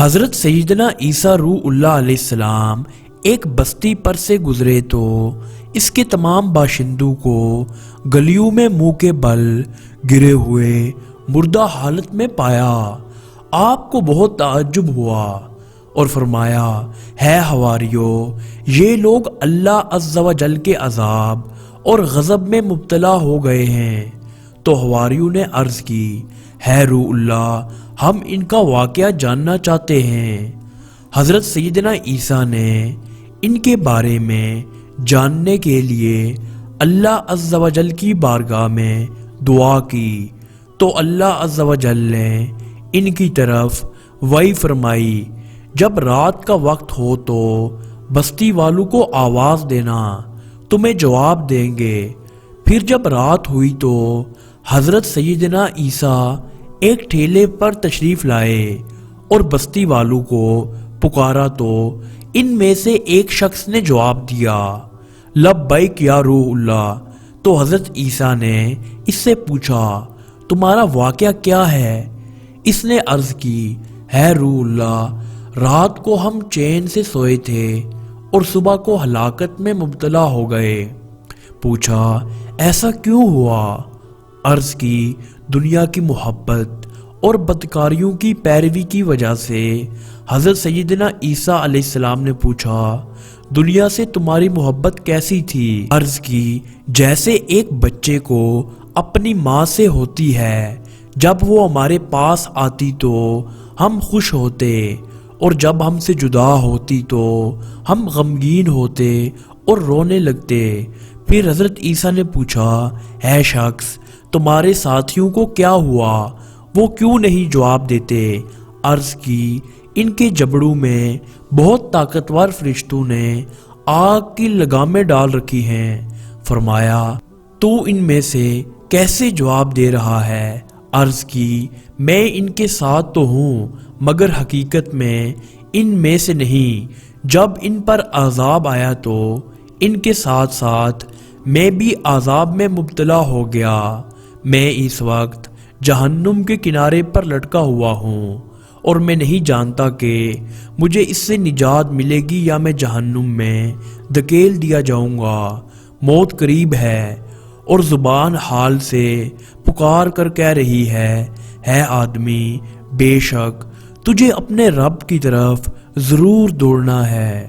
حضرت سیدنا عیسیٰ روح اللہ علیہ السلام ایک بستی پر سے گزرے تو اس کے تمام باشندوں کو گلیوں میں منہ کے بل گرے ہوئے مردہ حالت میں پایا۔ آپ کو بہت تعجب ہوا اور فرمایا، ہے حواریو، یہ لوگ اللہ عز و جل کے عذاب اور غضب میں مبتلا ہو گئے ہیں۔ تو حواریوں نے عرض کی، ہے روح اللہ، ہم ان کا واقعہ جاننا چاہتے ہیں۔ حضرت سیدنا عیسیٰ نے ان کے بارے میں جاننے کے لیے اللہ عز و جل کی بارگاہ میں دعا کی تو اللہ عز و جل نے ان کی طرف وحی فرمائی، جب رات کا وقت ہو تو بستی والوں کو آواز دینا، تمہیں جواب دیں گے۔ پھر جب رات ہوئی تو حضرت سیدنا عیسیٰ ایک ٹھیلے پر تشریف لائے اور بستی والوں کو پکارا تو ان میں سے ایک شخص نے جواب دیا، لبیک یا روح اللہ۔ تو حضرت عیسیٰ نے اس سے پوچھا، تمہارا واقعہ کیا ہے؟ اس نے عرض کی، ہے روح اللہ، رات کو ہم چین سے سوئے تھے اور صبح کو ہلاکت میں مبتلا ہو گئے۔ پوچھا، ایسا کیوں ہوا؟ عرض کی، دنیا کی محبت اور بدکاریوں کی پیروی کی وجہ سے۔ حضرت سیدنا عیسیٰ علیہ السلام نے پوچھا، دنیا سے تمہاری محبت کیسی تھی؟ عرض کی، جیسے ایک بچے کو اپنی ماں سے ہوتی ہے، جب وہ ہمارے پاس آتی تو ہم خوش ہوتے اور جب ہم سے جدا ہوتی تو ہم غمگین ہوتے اور رونے لگتے۔ پھر حضرت عیسیٰ نے پوچھا، ہے شخص، تمہارے ساتھیوں کو کیا ہوا؟ وہ کیوں نہیں جواب دیتے؟ عرض کی، ان کے جبڑوں میں بہت طاقتور فرشتوں نے آگ کی لگامیں ڈال رکھی ہیں۔ فرمایا، تو ان میں سے کیسے جواب دے رہا ہے؟ عرض کی، میں ان کے ساتھ تو ہوں مگر حقیقت میں ان میں سے نہیں۔ جب ان پر عذاب آیا تو ان کے ساتھ ساتھ میں بھی عذاب میں مبتلا ہو گیا۔ میں اس وقت جہنم کے کنارے پر لٹکا ہوا ہوں اور میں نہیں جانتا کہ مجھے اس سے نجات ملے گی یا میں جہنم میں دھکیل دیا جاؤں گا۔ موت قریب ہے اور زبان حال سے پکار کر کہہ رہی ہے آدمی، بے شک تجھے اپنے رب کی طرف ضرور دوڑنا ہے۔